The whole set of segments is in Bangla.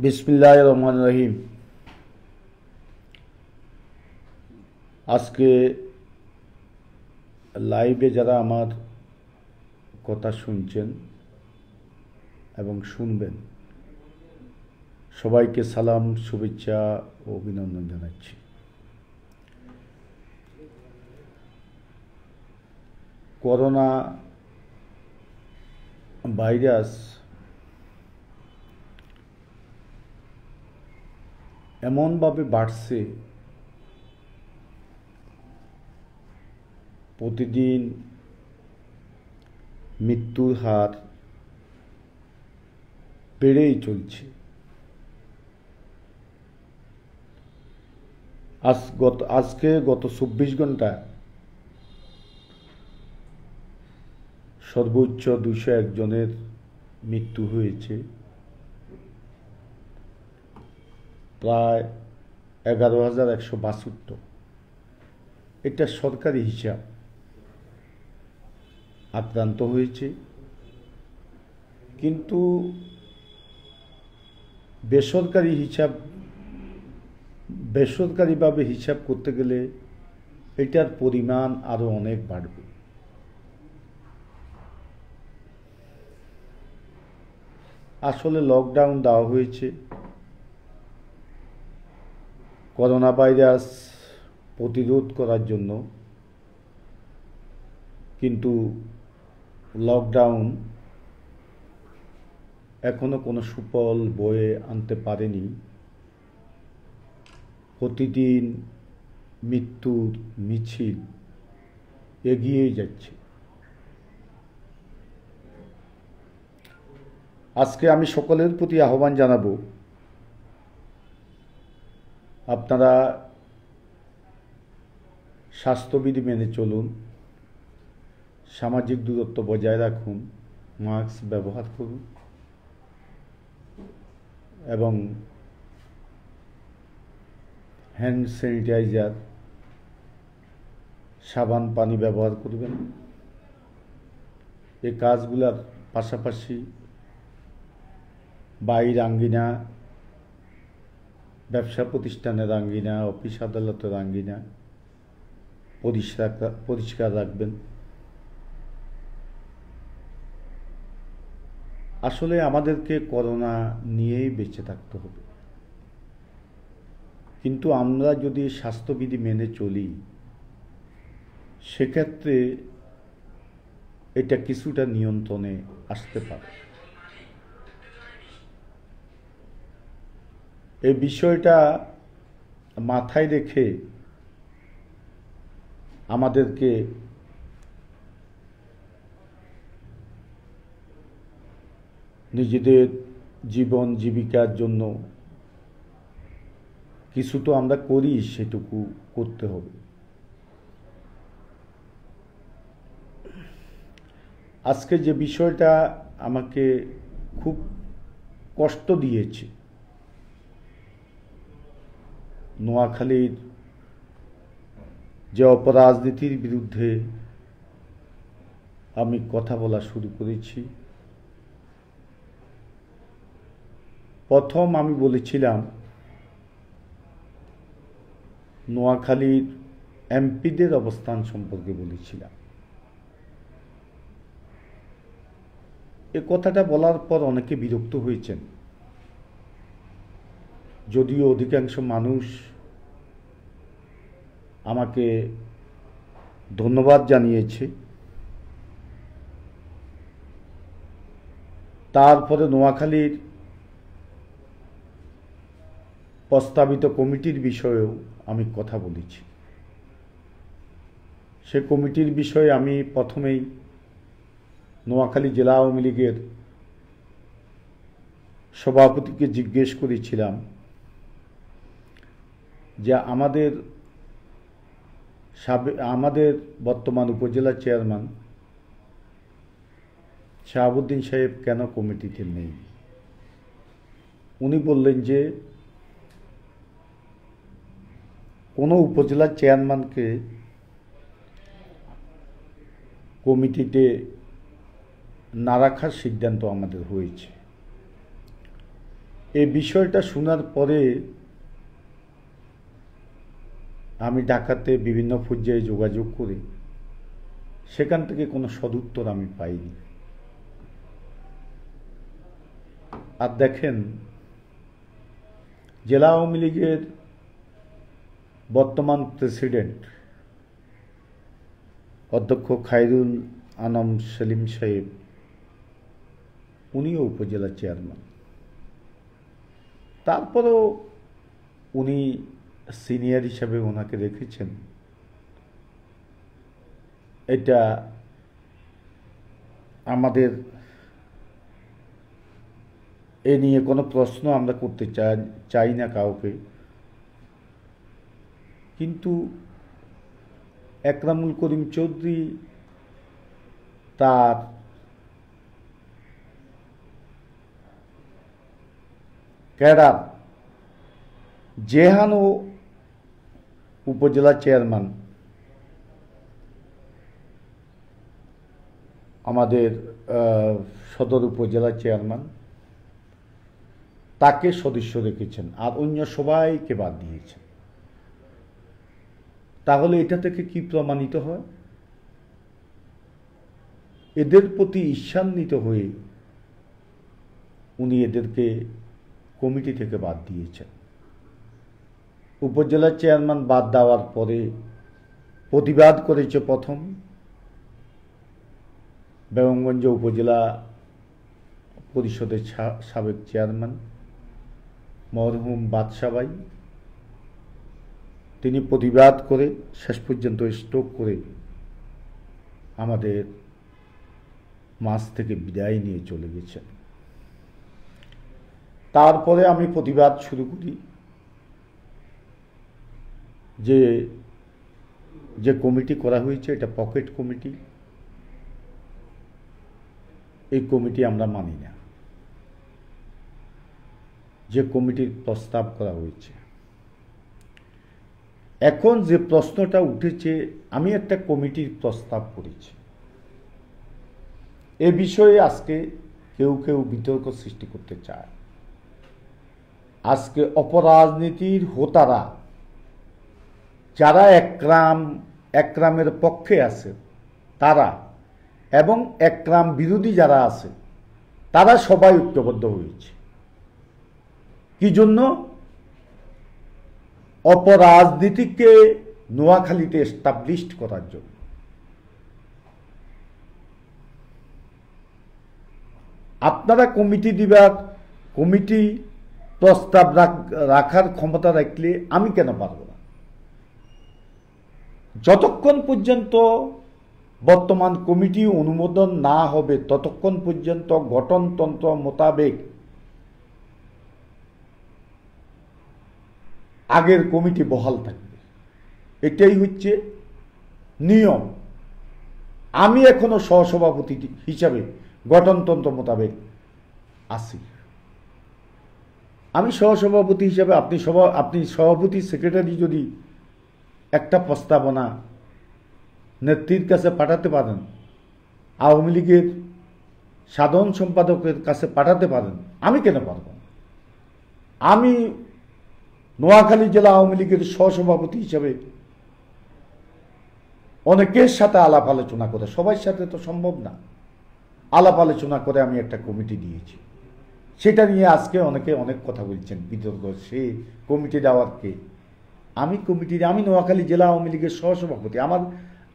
বিসমিল্লাহির রহমানির রহিম। আজকে লাইভে যারা আমার কথা শুনছেন এবং শুনবেন সবাইকে সালাম, শুভেচ্ছা ও অভিনন্দন জানাচ্ছি। করোনা ভাইরাস এমনভাবে বাড়ছে, প্রতিদিন মৃত্যুর হার বেড়েই চলছে। আজকে গত 24 ঘন্টায় সর্বোচ্চ 201 জনের মৃত্যু হয়েছে, প্রায় 11,162। এটা সরকারি হিসাব। আক্রান্ত হয়েছে, কিন্তু বেসরকারিভাবে হিসাব করতে গেলে এটার পরিমাণ আরও অনেক বাড়বে। আসলে লকডাউন দেওয়া হয়েছে করোনা ভাইরাস প্রতিরোধ করার জন্য, কিন্তু লকডাউন এখনো কোনো সুফল বয়ে আনতে পারেনি। প্রতিদিন মৃত্যুর মিছিল এগিয়েই যাচ্ছে। আজকে আমি সকলের প্রতি আহ্বান জানাবো, আপনারা স্বাস্থ্যবিধি মেনে চলুন, সামাজিক দূরত্ব বজায় রাখুন, মাস্ক ব্যবহার করুন এবং হ্যান্ড স্যানিটাইজার, সাবান পানি ব্যবহার করবেন। এই কাজগুলোর পাশাপাশি বাড়ির আঙ্গিনা, ব্যবসা প্রতিষ্ঠানের আঙ্গিনা, অফিস আদালতের আঙ্গিনা পরিষ্কার রাখবেন। আসলে আমাদেরকে করোনা নিয়েই বেঁচে থাকতে হবে, কিন্তু আমরা যদি স্বাস্থ্যবিধি মেনে চলি সেক্ষেত্রে এটা কিছুটা নিয়ন্ত্রণে আসতে পারে। এই বিষয়টা মাথায় রেখে আমাদেরকে নিজেদের জীবন জীবিকার জন্য কিছু তো আমরা করি, সেটুকু করতে হবে। আজকে যে বিষয়টা আমাকে খুব কষ্ট দিয়েছে, নোয়াখালীর যে অপরাজনীতির বিরুদ্ধে আমি কথা বলা শুরু করেছি। প্রথম আমি বলেছিলাম নোয়াখালীর এমপিদের অবস্থান সম্পর্কে বলেছিলাম। এ কথাটা বলার পর অনেকে বিরক্ত হয়েছেন, যদিও অধিকাংশ মানুষ আমাকে ধন্যবাদ জানিয়েছে। তারপরে নোয়াখালীর প্রস্তাবিত কমিটির বিষয়েও আমি কথা বলেছি। সে কমিটির বিষয়ে আমি প্রথমেই নোয়াখালী জেলা আওয়ামী লীগের সভাপতিকে জিজ্ঞেস করেছিলাম যে আমাদের বর্তমান উপজেলা চেয়ারম্যান শাহাবুদ্দিন সাহেব কেন কমিটিতে নেই। উনি বললেন যে কোনো উপজেলা চেয়ারম্যানকে কমিটিতে না রাখার সিদ্ধান্ত আমাদের হয়েছে। এই বিষয়টা শোনার পরে আমি ঢাকাতে বিভিন্ন পর্যায়ে যোগাযোগ করি, সেখান থেকে কোনো সদুত্তর আমি পাইনি। আর দেখেন, জেলা আওয়ামী লীগের বর্তমান প্রেসিডেন্ট অধ্যক্ষ খায়রুল আনাম সেলিম সাহেব, উনিও উপজেলা চেয়ারম্যান। তারপরেও উনি সিনিয়র হিসাবে ওনাকে রেখেছেন। এটা আমাদের এ নিয়ে কোনো প্রশ্ন আমরা করতে চাই না কাউকে, কিন্তু একরামুল করিম চৌধুরী তার ক্যাডার জেহানো উপজেলা চেয়ারম্যান, আমাদের সদর উপজেলা চেয়ারম্যান, তাকে সদস্য রেখেছেন আর অন্য সবাইকে বাদ দিয়েছেন। তাহলে এটা থেকে কি প্রমাণিত হয়? এদের প্রতি ঈর্ষান্বিত হয়ে উনি এদেরকে কমিটি থেকে বাদ দিয়েছেন। উপজেলা চেয়ারম্যান বাদ দেওয়ার পরে প্রতিবাদ করেছে প্রথম বেগমগঞ্জ উপজেলা পরিষদের সাবেক চেয়ারম্যান মরহুম বাদশা ভাই। তিনি প্রতিবাদ করে শেষ পর্যন্ত স্ট্রোক করে আমাদের মাঝ থেকে বিদায় নিয়ে চলে গেছেন। তারপরে আমি প্রতিবাদ শুরু করি যে কমিটি করা হয়েছে এটা পকেট কমিটি, এই কমিটি আমরা মানি না। যে কমিটির প্রস্তাব করা হয়েছে, এখন যে প্রশ্নটা উঠেছে, আমি একটা কমিটির প্রস্তাব করেছি, এ বিষয়ে আজকে কেউ কেউ বিতর্ক সৃষ্টি করতে চায়। আজকে অপরাজনীতির হোতারা যারা একরামের পক্ষে আছে তারা এবং একরাম বিরোধী যারা আছে তারা সবাই ঐক্যবদ্ধ হয়েছে। কি জন্য? অপরাজনীতিকে নোয়াখালীতে এস্টাবলিশড করার জন্য। আপনারা কমিটি দিবার, কমিটি প্রস্তাব রাখার ক্ষমতা রাখলে আমি কেন পারব না? যতক্ষণ পর্যন্ত বর্তমান কমিটি অনুমোদন না হবে ততক্ষণ পর্যন্ত গঠনতন্ত্র মোতাবেক আগের কমিটি বহাল থাকবে, এটাই হচ্ছে নিয়ম। আমি এখনো সহসভাপতি হিসাবে গঠনতন্ত্র মোতাবেক আছি। আমি সহসভাপতি হিসাবে, আপনি সভাপতি সেক্রেটারি যদি একটা প্রস্তাবনা নেত্রীর কাছে পাঠাতে পারেন, আওয়ামী লীগের সাধারণ সম্পাদকের কাছে পাঠাতে পারেন, আমি কেন পারব না? আমি নোয়াখালী জেলা আওয়ামী লীগের সহসভাপতি হিসাবে অনেকের সাথে আলাপ আলোচনা করে, সবার সাথে তো সম্ভব না, আলাপ আলোচনা করে আমি একটা কমিটি দিয়েছি। সেটা নিয়ে আজকে অনেকে অনেক কথা বলছেন, বিতর্ক, সে কমিটি দেওয়ার কে? আমি নোয়াখালী জেলা আওয়ামী লীগের সহসভাপতি।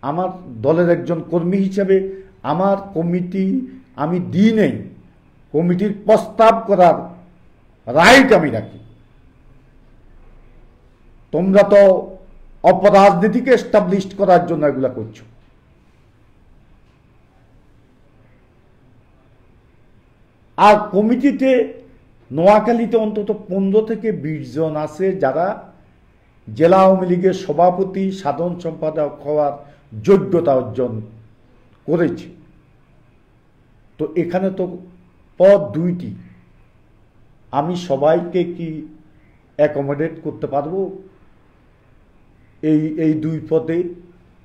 আমার দলের একজন কর্মী হিসাবে আমার কমিটি আমি দিই নেই, কমিটির প্রস্তাব করার রাইট আমি রাখি। তোমরা তো অপরাজনীতিকে এস্টাবলিশ করার জন্য এগুলা করছো। আর কমিটিতে নোয়াখালীতে অন্তত 15 থেকে 20 জন আছে যারা জেলা আওয়ামী লীগের সভাপতি, সাধারণ সম্পাদক হওয়ার যোগ্যতা অর্জন করেছে। তো এখানে তো পদ 2টি, আমি সবাইকে কি অ্যাকোমোডেট করতে পারবো? এই 2 পদে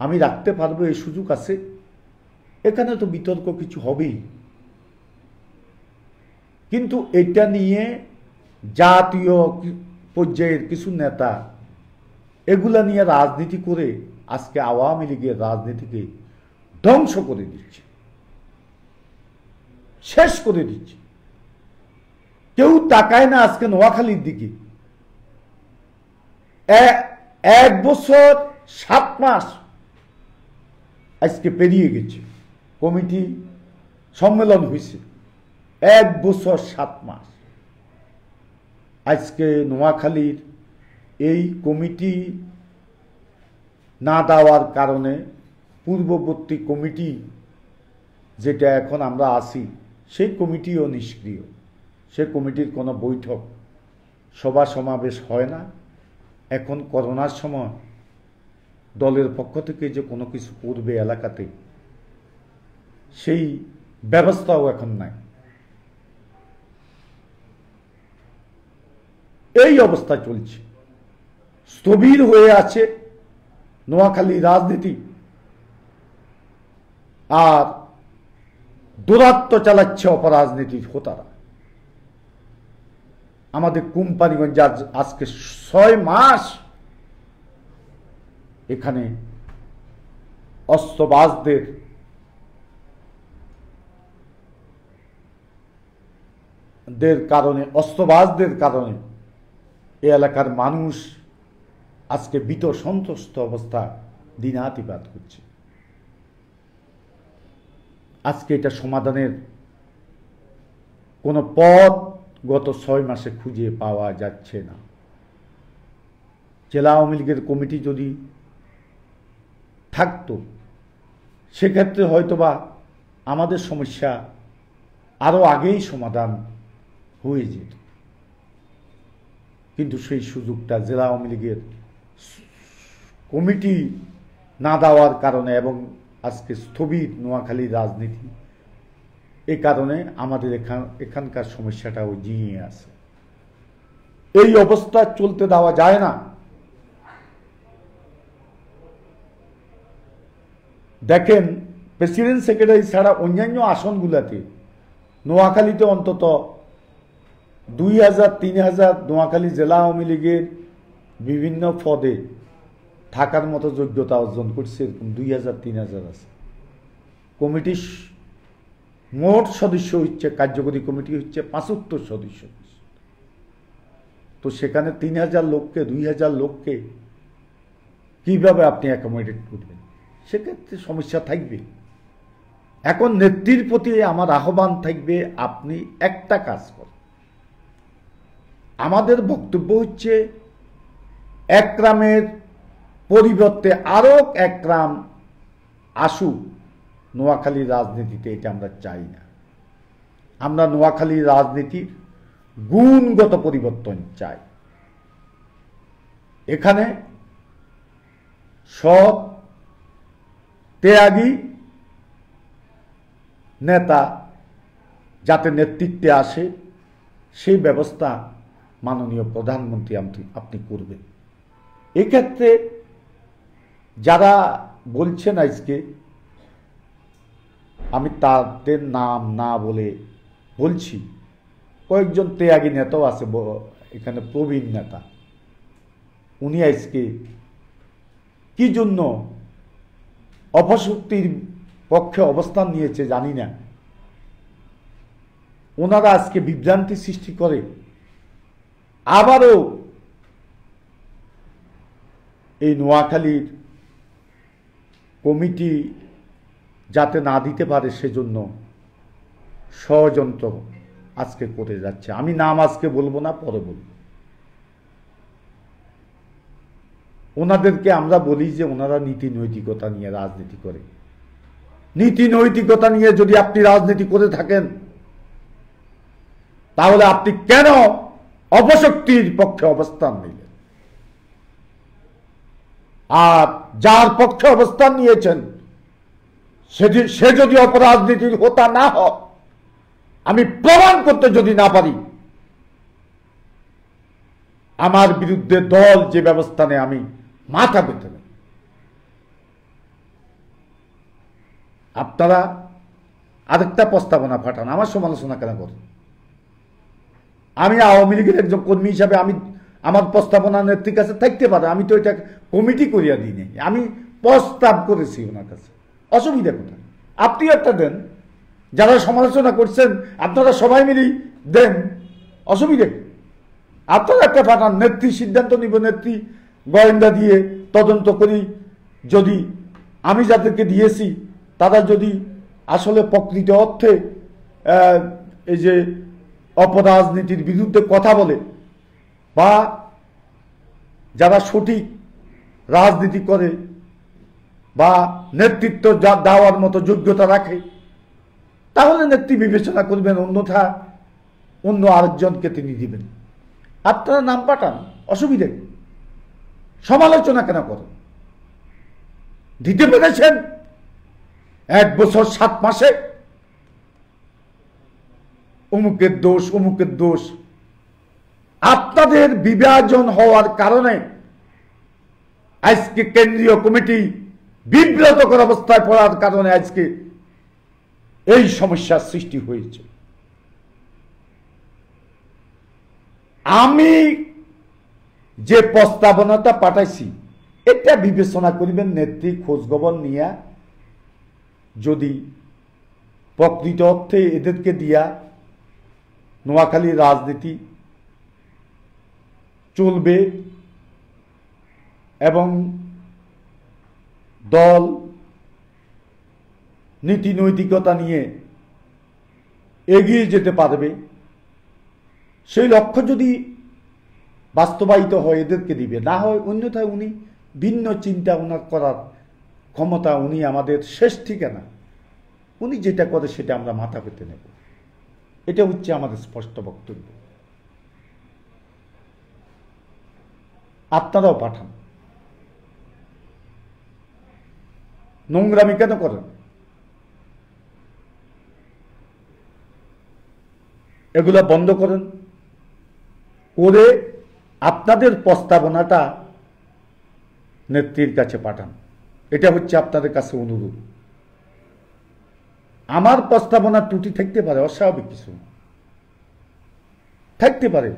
আমি রাখতে পারবো, এই সুযোগ আছে? এখানে তো বিতর্ক কিছু হবেই। কিন্তু এটা নিয়ে জাতীয় পর্যায়ের কিছু নেতা এগুলা নিয়ে রাজনীতি করে আজকে আওয়ামী লীগের রাজনীতিকে ধ্বংস করে দিচ্ছে, শেষ করে দিচ্ছে। কেউ তাকায় না আজকে নোয়াখালীর দিকে। 1 বছর 7 মাস আজকে পেরিয়ে গেছে, কমিটি সম্মেলন হয়েছে 1 বছর 7 মাস। আজকে নোয়াখালীর এই কমিটি না দেওয়ার কারণে পূর্ববর্তী কমিটি যেটা এখন আমরা আছি সেই কমিটিও নিষ্ক্রিয়। সে কমিটির কোনো বৈঠক সভা সমাবেশ হয় না। এখন করোনার সময় দলের পক্ষ থেকে যে কোনো কিছু করবে এলাকাতে সেই ব্যবস্থাও এখন নাই। এই অবস্থা চলছে, স্থবির হয়ে আছে নোয়াখালী রাজনীতি, আর দৌরাত্ম্য চালাচ্ছে অপরাজনীতির হোতারা। আমাদের কোম্পানিগঞ্জ আজকে 6 মাস এখানে অস্ত্রবাজদের কারণে এ এলাকার মানুষ আজকে ভীত সন্ত্রস্ত অবস্থা দিনাতিপাত করছে। আজকে এটা সমাধানের কোনো পথ গত 6 মাসে খুঁজে পাওয়া যাচ্ছে না। জেলা আওয়ামী লীগের কমিটি যদি থাকতো সেক্ষেত্রে হয়তোবা আমাদের সমস্যা আরো আগেই সমাধান হয়ে যেত, কিন্তু সেই সুযোগটা জেলা আওয়ামী লীগের কমিটি না দেওয়ার কারণে এবং আজকে স্থবির নোয়াখালীর রাজনীতি, এই কারণে আমাদের এখানকার সমস্যাটাও জিয়ে আছে। এই অবস্থা চলতে দেওয়া যায় না। দেখেন, প্রেসিডেন্ট সেক্রেটারি ছাড়া অন্যান্য আসনগুলোতে নোয়াখালীতে অন্তত 2000-3000 নোয়াখালী জেলা আওয়ামী লীগের বিভিন্ন পদে থাকার মতো যোগ্যতা অর্জন করছে, এরকম 2000-3000 আছে। কমিটির মোট সদস্য হচ্ছে, কার্যকরী কমিটি হচ্ছে 75 সদস্য। তো সেখানে 3000 লোককে, 2000 লোককে কিভাবে আপনি অ্যাকোমোডেট করবেন? সেক্ষেত্রে সমস্যা থাকবে। এখন নেত্রীর প্রতি আমার আহ্বান থাকবে, আপনি একটা কাজ করেন। আমাদের বক্তব্য হচ্ছে একরামের পরিবর্তে আরো একরাম আসুক নোয়াখালীর রাজনীতিতে, এটা আমরা চাই না। আমরা নোয়াখালীর রাজনীতির গুণগত পরিবর্তন চাই। এখানে সব ত্যাগী নেতা যাতে নেতৃত্বে আসে সেই ব্যবস্থা মাননীয় প্রধানমন্ত্রী আপনি করবেন। এক্ষেত্রে যারা বলছেন আজকে, আমি তাদের নাম না বলে বলছি, কয়েকজন ত্যাগী নেতাও আছে এখানে, প্রবীণ নেতা। উনি আজকে কি জন্য অপশক্তির পক্ষে অবস্থান নিয়েছে জানি না, ওনারা আজকে বিভ্রান্তি সৃষ্টি করে আবারও এই নোয়াখালীর কমিটি যাতে না দিতে পারে সেজন্য ষড়যন্ত্র আজকে করে যাচ্ছে। আমি নাম আজকে বলবো না, পরে বলবো। ওনাদেরকে আমরা বলি যে ওনারা নীতি নৈতিকতা নিয়ে রাজনীতি করে। নীতি নৈতিকতা নিয়ে যদি আপনি রাজনীতি করে থাকেন তাহলে আপনি কেন অপশক্তির পক্ষে অবস্থান নিলেন? আর যার পক্ষে অবস্থান নিয়েছেন সে যদি অপরাজনীতির হোতা না হয়, আমি প্রমাণ করতে যদি না পারি, আমার বিরুদ্ধে দল যে ব্যবস্থা নেয় আমি মাথা পেতে নেই। আপনারা আরেকটা প্রস্তাবনা পাঠান, আমার সমালোচনা কেন করেন? আমি আওয়ামী লীগের একজন কর্মী হিসাবে আমি আমার প্রস্তাবনা নেত্রীর কাছে থাকতে পারে, আমি তো এটা কমিটি করিয়া দিই নাই, আমি প্রস্তাব করেছি ওনার কাছে। অসুবিধা কোথায়? আপনিও একটা দেন, যারা সমালোচনা করছেন আপনারা সবাই মিলেই দেন, অসুবিধা কি? আপনারা একটা পাঠান, নেত্রী সিদ্ধান্ত নিব, নেত্রী গোয়েন্দা দিয়ে তদন্ত করি, যদি আমি যাদেরকে দিয়েছি তারা যদি আসলে প্রকৃত অর্থে এই যে অপরাজনীতির বিরুদ্ধে কথা বলে বা যারা সঠিক রাজনীতি করে বা নেতৃত্ব দেওয়ার মতো যোগ্যতা রাখে, তাহলে নেত্রী বিবেচনা করবেন, অন্যথা অন্য আরেকজনকে তিনি দিবেন। আপনারা নাম পাঠান, অসুবিধে, সমালোচনা কেন করেন? দিতে পেরেছেন 1 বছর 7 মাসে, অমুকের দোষ অমুকের দোষ। আপনাদের বিভাজন হওয়ার কারণে আজকে কেন্দ্রীয় কমিটি বিব্রতকর অবস্থায় পড়ার কারণে আজকে এই সমস্যার সৃষ্টি হয়েছে। আমি যে প্রস্তাবনাটা পাঠাইছি এটা বিবেচনা করিবেন, নেত্রী খোঁজখবর নিয়া যদি প্রকৃত অর্থে এদেরকে দিয়া নোয়াখালীর রাজনীতি চলবে এবং দল নীতি নৈতিকতা নিয়ে এগিয়ে যেতে পারবে, সেই লক্ষ্য যদি বাস্তবায়িত হয় এদেরকে দিবে, না হয় অন্যথায় উনি ভিন্ন চিন্তা ওনার করার ক্ষমতা, উনি আমাদের শেষ ঠিকানা, উনি যেটা করে সেটা আমরা মাথা পেতে নেব। এটা হচ্ছে আমাদের স্পষ্ট বক্তব্য। আপনারাও পাঠান, নোংরামি কেন করেন? এগুলা বন্ধ করেন, করে আপনাদের প্রস্তাবনাটা নেত্রীর কাছে পাঠান। এটা হচ্ছে আপনাদের কাছে অনুরোধ। আমার প্রস্তাবনা ত্রুটি থাকতে পারে, অস্বাভাবিক কিছু থাকতে পারে।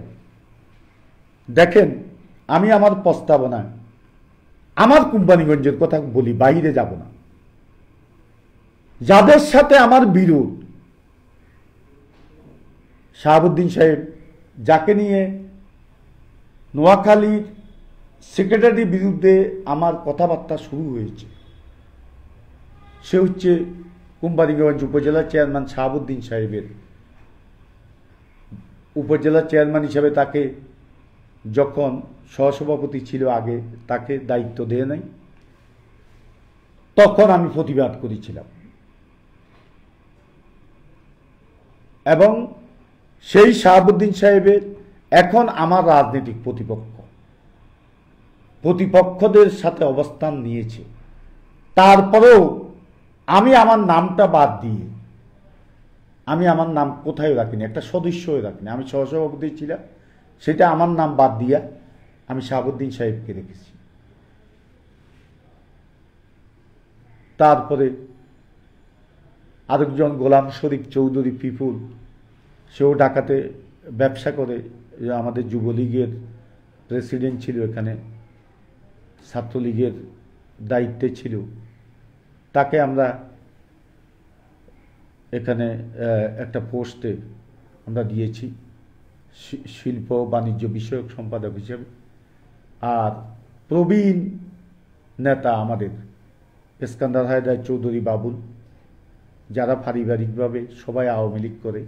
দেখেন, আমি আমার প্রস্তাবনা, আমার কোম্পানিগঞ্জের কথা বলি, বাইরে যাব না, যাদের সাথে আমার বিরোধ, শাহাবুদ্দিন সাহেব যাকে নিয়ে নোয়াখালীর সেক্রেটারির বিরুদ্ধে আমার কথাবার্তা শুরু হয়েছে, সে হচ্ছে কোম্পানিগঞ্জ উপজেলা চেয়ারম্যান শাহাবুদ্দিন সাহেবের। উপজেলা চেয়ারম্যান হিসাবে তাকে যখন সহসভাপতি ছিল আগে, তাকে দায়িত্ব দেয় নাই, তখন আমি প্রতিবাদ করেছিলাম এবং সেই শাহাবুদ্দিন সাহেবের এখন আমার রাজনৈতিক প্রতিপক্ষদের সাথে অবস্থান নিয়েছে। তারপরেও আমি আমার নামটা বাদ দিয়ে, আমি আমার নাম কোথায় রাখিনি, একটা সদস্য হয়ে রাখিনি, আমি সহসভাপতি ছিলাম, সেটা আমার নাম বাদ দিয়া আমি শাহাবুদ্দিন সাহেবকে রেখেছি। তারপরে আরেকজন গোলাম শরীফ চৌধুরী পিপুল, সেও ঢাকাতে ব্যবসা করে, আমাদের যুবলীগের প্রেসিডেন্ট ছিল, এখানে ছাত্রলীগের দায়িত্বে ছিল, তাকে আমরা এখানে একটা পোস্টে আমরা দিয়েছি শিল্প বাণিজ্য বিষয়ক সম্পাদক হিসেবে। আর প্রবীণ নেতা আমাদের ইস্কান্দার হায়দার চৌধুরী বাবুল, যারা পারিবারিকভাবে সবাই আওয়ামী লীগ করে,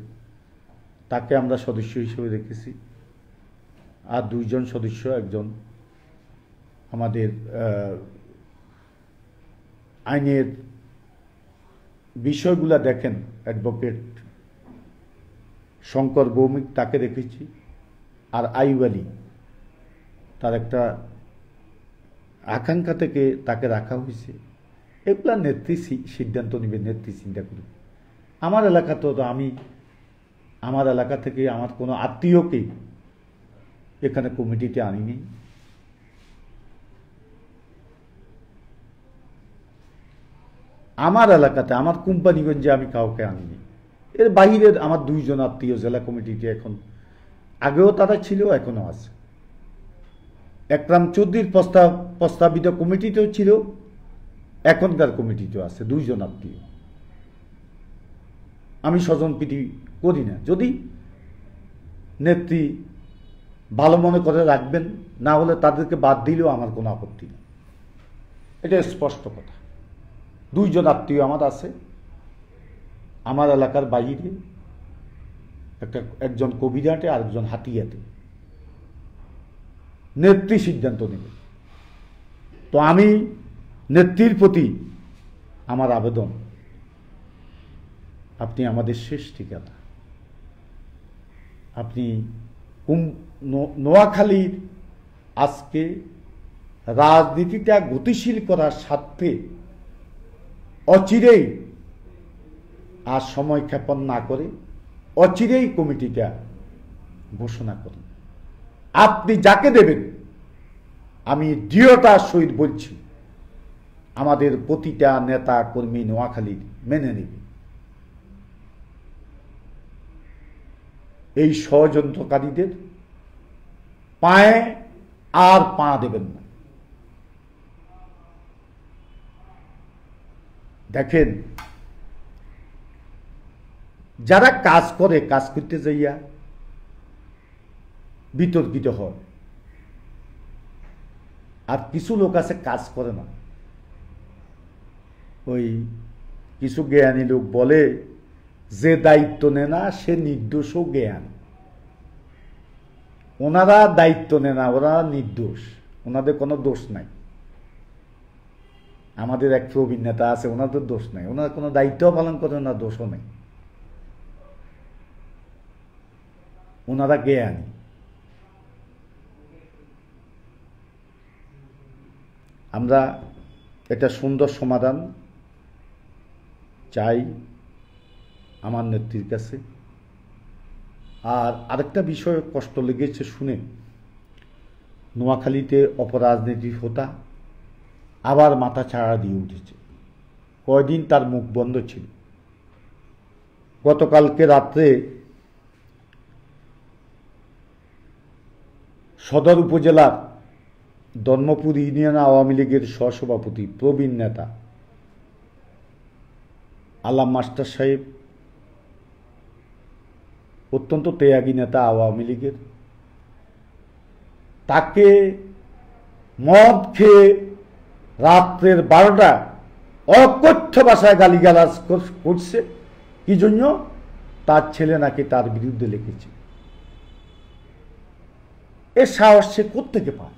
তাকে আমরা সদস্য হিসেবে রেখেছি। আর 2 জন সদস্য, একজন আমাদের আইনের বিষয়গুলা দেখেন অ্যাডভোকেট শঙ্কর ভৌমিক, তাকে রেখেছি। আর আইয়ুব আলী, তার একটা আকাঙ্ক্ষা থেকে তাকে রাখা হয়েছে। এগুলা নেত্রী সিদ্ধান্ত নেবে, নেত্রী চিন্তা করবে। আমার এলাকা তো আমি আমার এলাকা থেকে আমার কোনো আত্মীয়কে এখানে কমিটিতে আনিনি। আমার এলাকাতে, আমার কোম্পানিগঞ্জে আমি কাউকে আনিনি। এর বাইরের আমার 2 জন আত্মীয় জেলা কমিটিতে এখন আগেও তারা ছিল, এখনো আছে। একরাম চৌধুরীর প্রস্তাবিত কমিটিতেও ছিল, এখনকার কমিটিতেও আছে, দুইজন আত্মীয়। আমি স্বজনপ্রীতি করি না, যদি নেত্রী ভালো মনে করে রাখবেন, না হলে তাদেরকে বাদ দিলেও আমার কোনো আপত্তি নেই, এটা স্পষ্ট কথা। দুইজন আত্মীয় আমার আছে, আমার এলাকার বাইরে একজন কবিরাটে আর একজন হাতিয়াতে। নেত্রী সিদ্ধান্ত নেবে। তো আমি নেত্রীর প্রতি আমার আবেদন, আপনি আমাদের শেষ ঠিকানা। আপনি নোয়াখালীর আজকে রাজনীতিটা গতিশীল করার স্বার্থে অচিরেই, আর সময় ক্ষেপণ না করে অচিরেই কমিটিটা ঘোষণা করুন। আপনি যাকে দেবেন, আমি দৃঢ়তার সহিত বলছি, আমাদের প্রতিটা নেতা কর্মী নোয়াখালীর মেনে নেবে। এই ষড়যন্ত্রকারীদের পায়ে আর পা দেবেন না। দেখেন, যারা কাজ করে, কাজ করতে যাইয়া বিতর্কিত হয়, আর কিছু লোক আছে কাজ করে না। ওই কিছু জ্ঞানী লোক বলে, যে দায়িত্ব নেয় না সে নির্দোষও জ্ঞান। ওনারা দায়িত্ব নেয় না, ওরা নির্দোষ, ওনাদের কোনো দোষ নাই। আমাদের এক অভিনেতা আছে, ওনাদের দোষ নাই, ওনারা কোনো দায়িত্ব পালন করে, ওনার দোষও নেই, ওনারা জ্ঞানী। আমরা এটা সুন্দর সমাধান চাই আমার নেত্রীর কাছে। আর আরেকটা বিষয় কষ্ট লেগেছে শুনে, নোয়াখালীতে অপরাজনীতি হোতা আবার মাথা ছাড়া দিয়ে উঠেছে। কয়দিন তার মুখ বন্ধ ছিল। গতকালকে রাত্রে সদর উপজেলার ধর্মপুর ইউনিয়ন আওয়ামী লীগের সহসভাপতি প্রবীণ নেতা আলাম মাস্টার সাহেব, অত্যন্ত ত্যাগী নেতা আওয়ামী লীগের, তাকে মদ খেয়ে রাত্রের 12টা অকথ্য ভাষায় গালিগালাজ করছে। কি জন্য? তার ছেলে নাকি তার বিরুদ্ধে লিখেছে। এ সাহস সে কোত্থেকে পায়?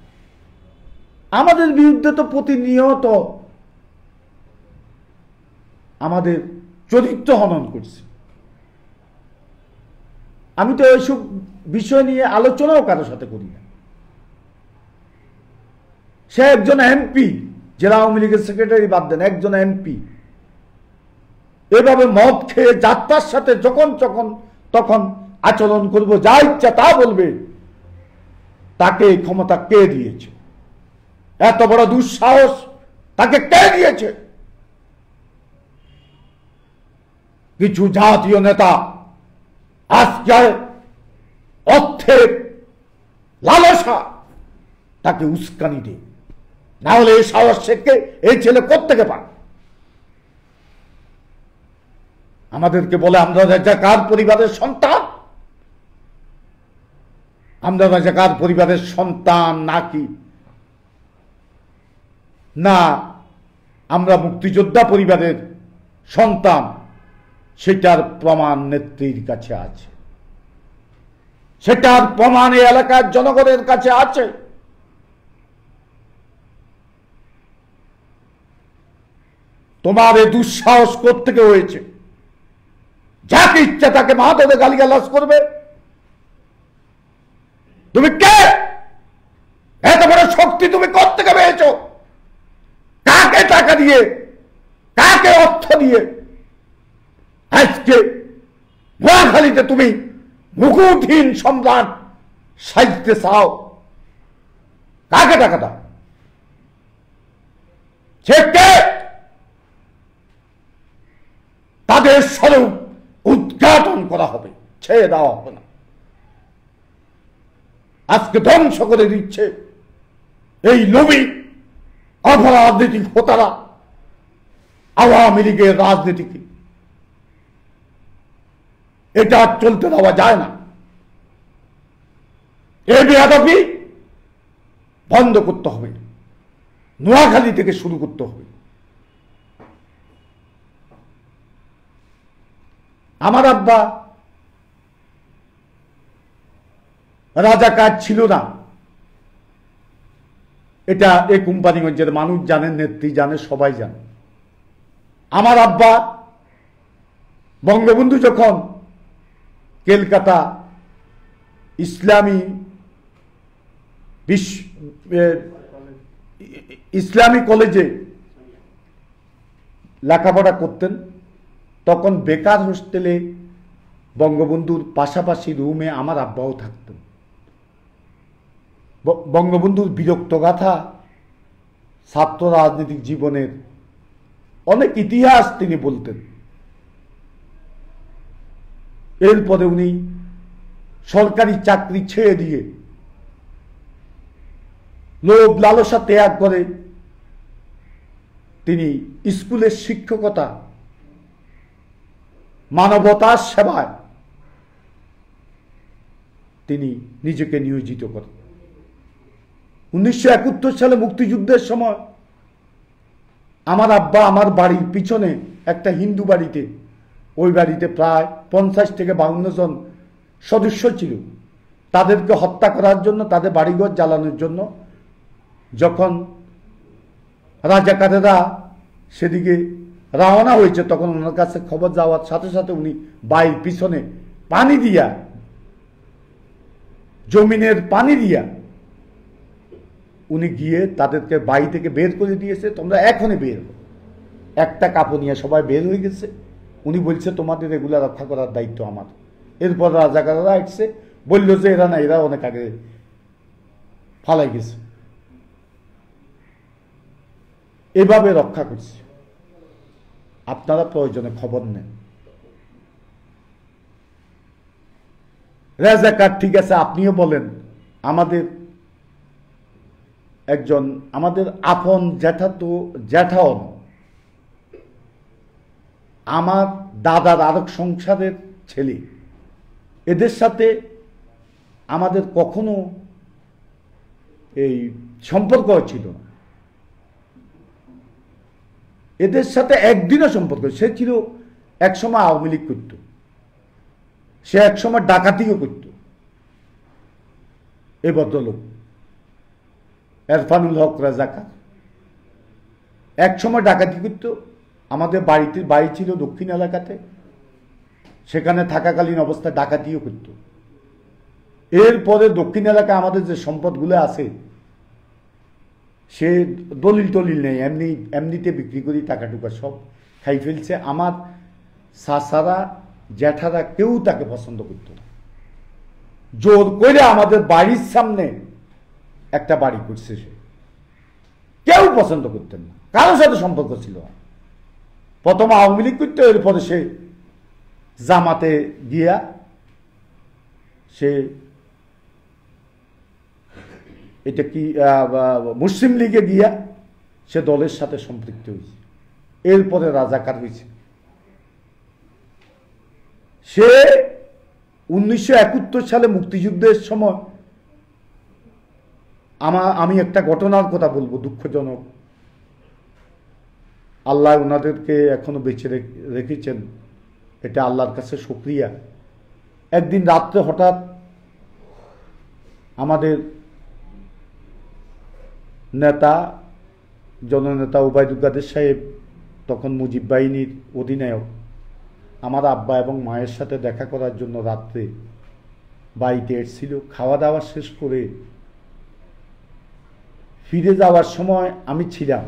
আমাদের বিরুদ্ধে তো প্রতিনিয়ত আমাদের চরিত্র হনন করছে। আমি তো এইসব বিষয় নিয়ে আলোচনাও কারোর সাথে করি না। সে একজন এমপি, জেলা আওয়ামী লীগের সেক্রেটারি বাদ দেন, একজন এমপি এভাবে মদ খেয়ে যাত্রার সাথে যখন তখন আচরণ করব, যা ইচ্ছা তা বলবে, তাকে এই ক্ষমতা কে দিয়েছে? এত বড় দুঃসাহস তাকে কে দিয়েছে? কিছু জাতীয় নেতা আজকে অর্থের লালসা তাকে উস্কানি দেয়, না হলে এই সাহস শেখে এই ছেলে কোত্থেকে পায়? আমাদেরকে বলে আমরা রাজাকার পরিবারের সন্তান। আমরা রাজাকার পরিবারের সন্তান নাকি না আমরা মুক্তিযোদ্ধা পরিবারের সন্তান, সেটার প্রমাণ নেত্রীর কাছে আছে, সেটার প্রমাণ এই এলাকার জনগণের কাছে আছে। তোমার এই দুঃসাহস কোত্থেকে হয়েছে? যাকে ইচ্ছা তাকে মা ধরে গালিগালাজ করবে? তুমি কে? এত বড় শক্তি তুমি কোত্থেকে পেয়েছ? কাকে টাকা দিয়ে, কাকে অর্থ দিয়ে আজকে নোয়াখালীতে তুমি মুকুটহীন সম্রাট সাজতে চাও? কাকে টাকা দাও? সে কে? তাদের স্বরূপ উদ্ঘাটন করা হবে, ছেড়ে দেওয়া হবে না। আজকে ধ্বংস করে দিচ্ছে এই লোভী অপরাজনীতিক হোতারা আওয়ামী লীগের রাজনীতিকে। এটা আর চলতে দেওয়া যায় না। এই বেয়াদবি বন্ধ করতে হবে, নোয়াখালী থেকে শুরু করতে হবে। আমার আব্বা রাজাকার ছিল না, এটা এই কোম্পানিগঞ্জের মানুষ জানেন, নেত্রী জানে, সবাই জানে। আমার আব্বা বঙ্গবন্ধু যখন কলকাতা ইসলামী কলেজে লেখাপড়া করতেন, তখন বেকার হোস্টেলে বঙ্গবন্ধুর পাশাপাশি রুমে আমার আব্বাও থাকতেন। বঙ্গবন্ধুর বিরক্তগাথা, ছাত্র রাজনৈতিক জীবনের অনেক ইতিহাস তিনি বলতেন। এরপরে উনি সরকারি চাকরি ছেড়ে দিয়ে লোভ লালসা ত্যাগ করে তিনি স্কুলের শিক্ষকতা, মানবতার সেবায় তিনি নিজেকে নিয়োজিত করেন। 1971 সালে মুক্তিযুদ্ধের সময় আমার আব্বা আমার বাড়ির পিছনে একটা হিন্দু বাড়িতে, ওই বাড়িতে প্রায় 50 থেকে 52 জন সদস্য ছিল, তাদেরকে হত্যা করার জন্য, তাদের বাড়িঘর জ্বালানোর জন্য যখন রাজাকারেরা সেদিকে রওনা হয়েছে, তখন ওনার কাছে খবর যাওয়ার সাথে সাথে উনি বাড়ির পিছনে পানি দিয়া, জমিনের পানি দিয়া উনি গিয়ে তাদেরকে বাড়ি থেকে বের করে দিয়েছে। তোমরা এখনই বের হো। একটা কাপড় নিয়ে সবাই বের হয়ে গেছে। উনি বলছে তোমাদের এগুলা রক্ষা করার দায়িত্ব আমার। এরপর রাজাকাররা আসছে, বলল যে এরা না, এরা অনেক আগে ফালাই গেছে। এভাবে রক্ষা করছে। আপনারা প্রয়োজনে খবর নেন। রাজাকার ঠিক আছে, আপনিও বলেন। আমাদের একজন, আমাদের আপন জ্যাঠা, তো জ্যাঠাও আমার দাদার আরেক সংসারের ছেলে, এদের সাথে আমাদের কখনো এই সম্পর্ক ছিল না। এদের সাথে একদিনও সম্পর্ক, সে ছিল একসময় আওয়ামী লীগ করত, সে একসময় ডাকাতিও করত। এই ভদ্রলোক এরফানুল হক রাজাকার একসময় ডাকাতি করত। আমাদের বাড়ি ছিল দক্ষিণ এলাকাতে, সেখানে থাকাকালীন অবস্থায় ডাকাতিও করত। এরপরে দক্ষিণ এলাকায় আমাদের যে সম্পদগুলো আছে, সে দলিল টলিল নেই, এমনিতে বিক্রি করি, টাকা টুকা সব খাই ফেলছে। আমার চাচারা জ্যাঠারা কেউ তাকে পছন্দ করত না। জোর করে আমাদের বাড়ির সামনে একটা বাড়ি করছে, সে কেউ পছন্দ করতেন না, কারোর সাথে সম্পর্ক ছিল না। প্রথম আওয়ামী লীগ করতে, এরপরে সে জামাতে গিয়া সে এটা কি মুসলিম লীগে গিয়া সে দলের সাথে সম্পৃক্ত হয়েছে। এরপরে রাজাকার হয়েছে। সে 1971 সালে মুক্তিযুদ্ধের সময়, আমি একটা ঘটনার কথা বলবো, দুঃখজনক। আল্লাহ ওনাদেরকে এখনো বেঁচে রেখেছেন, এটা আল্লাহর কাছে শুকরিয়া। একদিন রাত্রে হঠাৎ আমাদের নেতা, জননেতা ওবায়দুল কাদের সাহেব, তখন মুজিব বাহিনীর অধিনায়ক, আমার আব্বা এবং মায়ের সাথে দেখা করার জন্য রাত্রে বাড়িতে এসেছিল। খাওয়া দাওয়া শেষ করে ফিরে যাওয়ার সময় আমি ছিলাম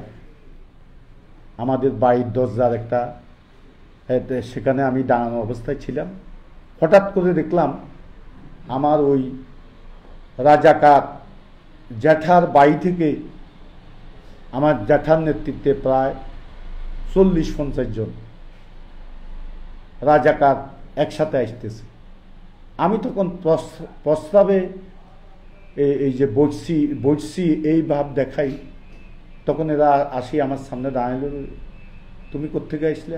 আমাদের বাড়ির দরজার একটা, সেখানে আমি দাঁড়ানো অবস্থায় ছিলাম। হঠাৎ করে দেখলাম আমার ওই রাজাকার জ্যাঠার বাড়ি থেকে, আমার জ্যাঠার নেতৃত্বে প্রায় 40-50 জন রাজাকার একসাথে আসতেছে। আমি তখন প্রস্তাবে এই যে বসছি বসছি এই ভাব দেখাই, তখন এরা আসি আমার সামনে দাঁড়াইল, তুমি কোত্থেকে আসলে?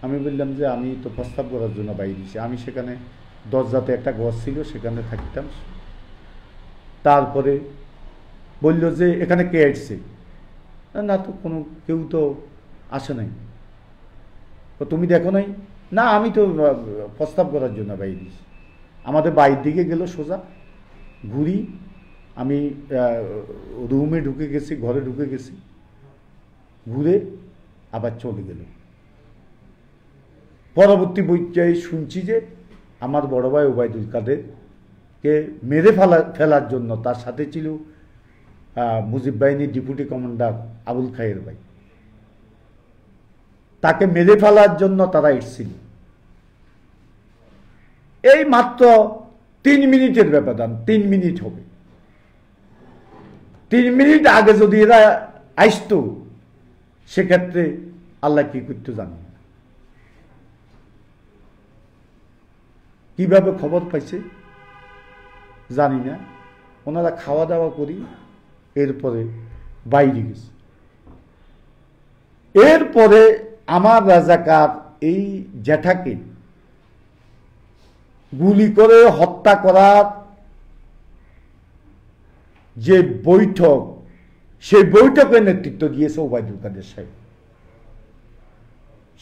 আমি বললাম যে আমি তো প্রস্তাব করার জন্য বাইরে দিয়েছি। আমি সেখানে দরজাতে একটা ঘর ছিল, সেখানে থাকতাম। তারপরে বলল যে এখানে কে আসছে? না তো কোনো কেউ তো আসে নাই। তুমি দেখো নাই? না, আমি তো প্রস্তাব করার জন্য বাইরে দিয়েছি। আমাদের বাইরের দিকে গেল সোজা, ঘুরি, আমি রুমে ঢুকে গেছি, ঘরে ঢুকে গেছি, ঘুরে আবার চলে গেল। পরবর্তী পর্যায়ে শুনছি যে আমার বড় ভাই ওবায়দুল কাদেরকে মেরে ফেলার জন্য তার সাথে ছিল মুজিব বাহিনীর ডেপুটি কমান্ডার আবুল খায়ের ভাই, তাকে মেরে ফেলার জন্য তারা এসেছিল। এই মাত্র 3 মিনিটের ব্যবধান, 3 মিনিট হবে। 3 মিনিট আগে যদি এরা আসত, সেক্ষেত্রে আল্লাহ কি করতে জানি না। কিভাবে খবর পাইছে জানি না। ওনারা খাওয়া দাওয়া করি, এরপরে বাইরে গেছে। এরপরে আমার রাজাকার এই জ্যাঠাকে গুলি করে হত্যা করার যে বৈঠক, সেই বৈঠকের নেতৃত্ব দিয়েছে ওবায়দুল কাদের সাহেব।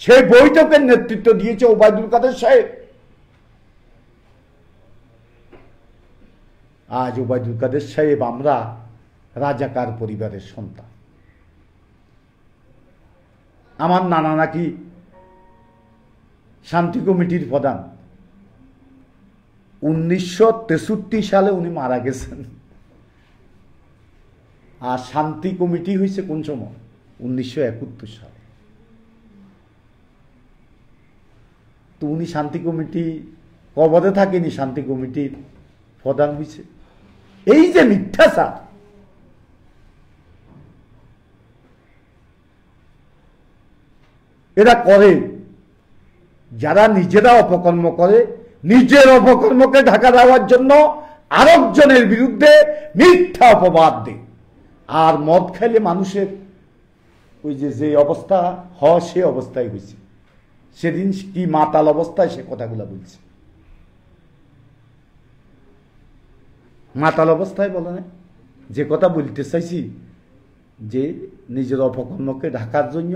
সেই বৈঠকের নেতৃত্ব দিয়েছে ওবায়দুল কাদের সাহেব। আজ ওবায়দুল কাদের সাহেব, আমরা রাজাকার পরিবারের সন্তান। আমার নানা নাকি শান্তি কমিটির প্রধান। 1963 সালে উনি মারা গেছেন। আর শান্তি কমিটি হয়েছে কোন সময়? 1971 সালে। তো উনি শান্তি কমিটি কবরে থাকেনি, শান্তি কমিটির প্রধান হয়েছে। এই যে মিথ্যাচার, এরা করে, যারা নিজেরা অপকর্ম করে, নিজের অপকর্মকে ঢাকা দেওয়ার জন্য আরেকজনের বিরুদ্ধে মিথ্যা অপবাদ দেয়। আর মদ খাইলে মানুষের ওই যে অবস্থা হয়, সে অবস্থায় হয়েছে। সেদিন কি মাতাল অবস্থায় সে কথাগুলো বলছে। মাতাল অবস্থায় বলে না, যে কথা বলতে চাইছি, যে নিজের অপকর্মকে ঢাকার জন্য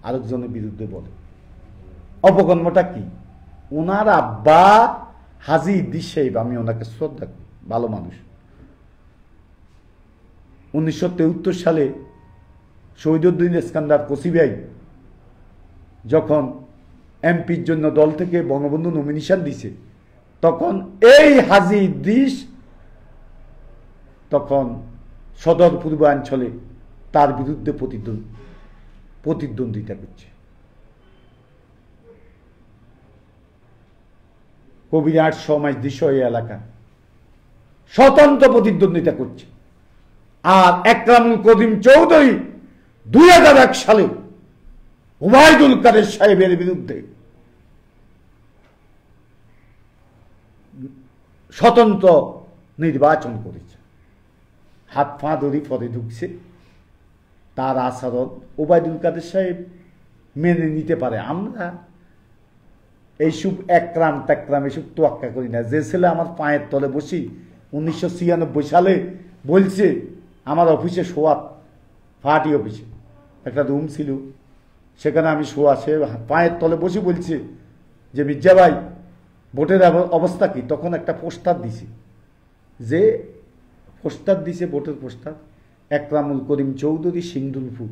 আরেকজনের বিরুদ্ধে বলে। অপকর্মটা কি? ওনার আব্বা হাজী ইদ্রিস সাহেব, আমি ওনাকে শ্রদ্ধা করি, ভালো মানুষ। 1973 সালে শহীদুদ্দিন ইস্কান্দার কসিবাই যখন এমপির জন্য দল থেকে বঙ্গবন্ধু নমিনেশন দিছে, তখন এই হাজী ইদ্রিস তখন সদর পূর্বাঞ্চলে তার বিরুদ্ধে প্রতিদ্বন্দ্বিতা করছে। কবিরাট সমাজ দৃশ্য এই এলাকা স্বতন্ত্র প্রতিদ্বন্দ্বিতা করছে। আর একরামুল করিম চৌধুরী 2001 সালে ওবায়দুল কাদের সাহেবের বিরুদ্ধে স্বতন্ত্র নির্বাচন করেছে। হাত পা ধরি পরে ঢুকছে। তার আচরণ ওবায়দুল কাদের সাহেব মেনে নিতে পারে। আমরা এইসব একরাম টেকরাম এসব তোয়াক্কা করি না। যে ছেলে আমার পায়ের তলে বসি 1996 সালে বলছে, আমার অফিসে শোয়া, পার্টি অফিসে একটা রুম ছিল, সেখানে আমি শোয়া, সে পায়ের তলে বসে বলছে যে মির্জা ভাই ভোটের অবস্থা কি? তখন একটা পোস্টার দিছে, যে পোস্টার দিছে ভোটের পোস্টার, একরামুল করিম চৌধুরী সিন্দুলপুর।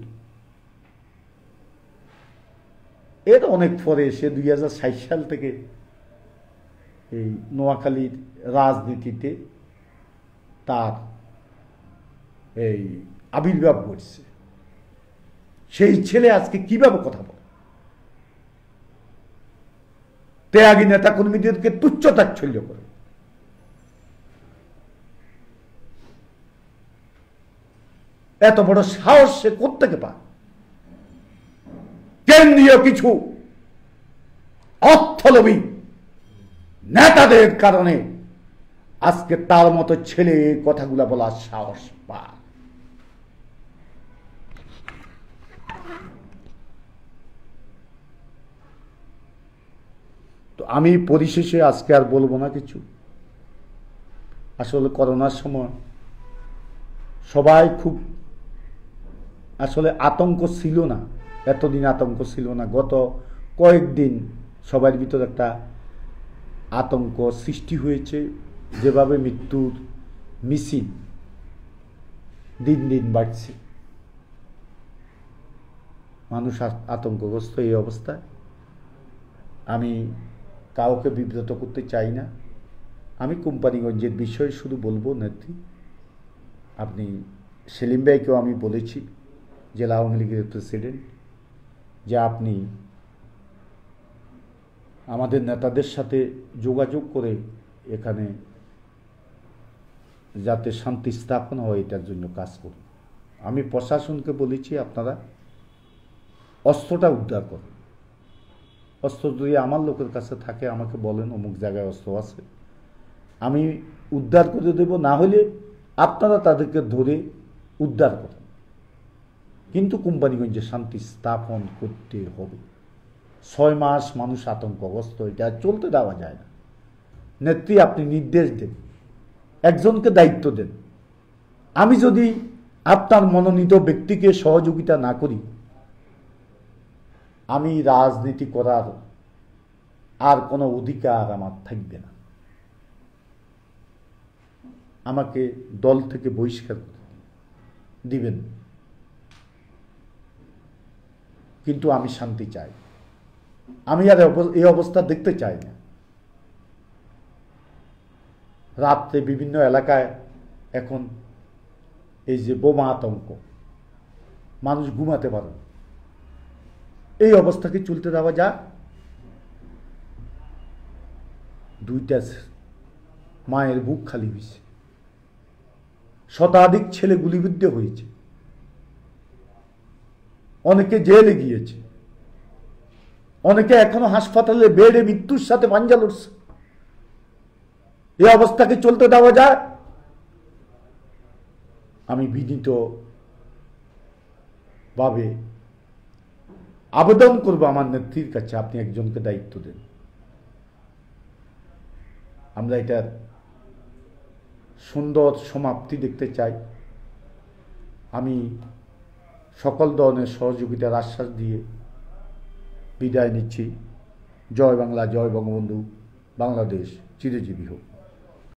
এর অনেক পরে সে 2060 সাল থেকে এই নোয়াখালীর রাজনীতিতে তার এই আবির্ভাব ঘটছে। সেই ছেলে আজকে কিভাবে কথা বলে? ত্যাগী নেতা কর্মীদেরকে তুচ্ছ তাচ্ছল্য করে। এত বড় সাহস সে কোত্থেকে পায়? কেন্দ্রীয় কিছু অর্থলোভী নেতাদের কারণে আজকে তার মতো ছেলে কথাগুলা বলার সাহস পায়। তো আমি পরিশেষে আজকে আর বলবো না কিছু। আসলে করোনার সময় সবাই খুব আসলে আতঙ্ক ছিল না, এতদিন আতঙ্ক ছিল না। গত কয়েকদিন সবার ভিতর একটা আতঙ্ক সৃষ্টি হয়েছে। যেভাবে মৃত্যুর মিছিল দিন দিন বাড়ছে, মানুষ আতঙ্কগ্রস্ত। এই অবস্থায় আমি কাউকে বিব্রত করতে চাই না। আমি কোম্পানিগঞ্জের বিষয়ে শুধু বলবো, নেত্রী আপনি সেলিম ভাইকেও আমি বলেছি, জেলা আওয়ামী লীগের প্রেসিডেন্ট, যে আপনি আমাদের নেতাদের সাথে যোগাযোগ করে এখানে যাতে শান্তি স্থাপন হয় এটার জন্য কাজ করুন। আমি প্রশাসনকে বলেছি আপনারা অস্ত্রটা উদ্ধার করুন। অস্ত্র যদি আমার লোকের কাছে থাকে আমাকে বলেন অমুক জায়গায় অস্ত্র আছে, আমি উদ্ধার করে দেব। না হলে আপনারা তাদেরকে ধরে উদ্ধার করেন, কিন্তু কোম্পানিগঞ্জে শান্তি স্থাপন করতে হবে। 6 মাস মানুষ আতঙ্কগ্রস্ত, এটা চলতে দেওয়া যায় না। নেত্রী আপনি নির্দেশ দেন, একজনকে দায়িত্ব দেন। আমি যদি আপনার মনোনীত ব্যক্তিকে সহযোগিতা না করি, আমি রাজনীতি করার আর কোনো অধিকার আমার থাকবে না। আমাকে দল থেকে বহিষ্কার দিবেন, কিন্তু আমি শান্তি চাই। আমি আর এই অবস্থা দেখতে চাই না। রাত্রে বিভিন্ন এলাকায় এখন এই যে বোমা আতঙ্ক, মানুষ ঘুমাতে পারে, এই অবস্থাকে চলতে দেওয়া যায়? 2টা মায়ের বুক খালি হয়েছে, শতাধিক ছেলে গুলিবিদ্ধ হয়েছে, অনেকে জেলে গিয়েছে, অনেকে এখনো হাসপাতালে বেডে মৃত্যুর সাথে পাঞ্জা লড়ছে। এই অবস্থাকে চলতে দেওয়া যায়? আমি বিনীত ভাবে আবেদন করব আমার নেত্রীর কাছে, আপনি একজনকে দায়িত্ব দেন। আমরা এটার সুন্দর সমাপ্তি দেখতে চাই। আমি সকল ধরনের সহযোগিতার আশ্বাস দিয়ে বিদায় নিচ্ছি। জয় বাংলা, জয় বঙ্গবন্ধু, বাংলাদেশ চিরজীবী হোক।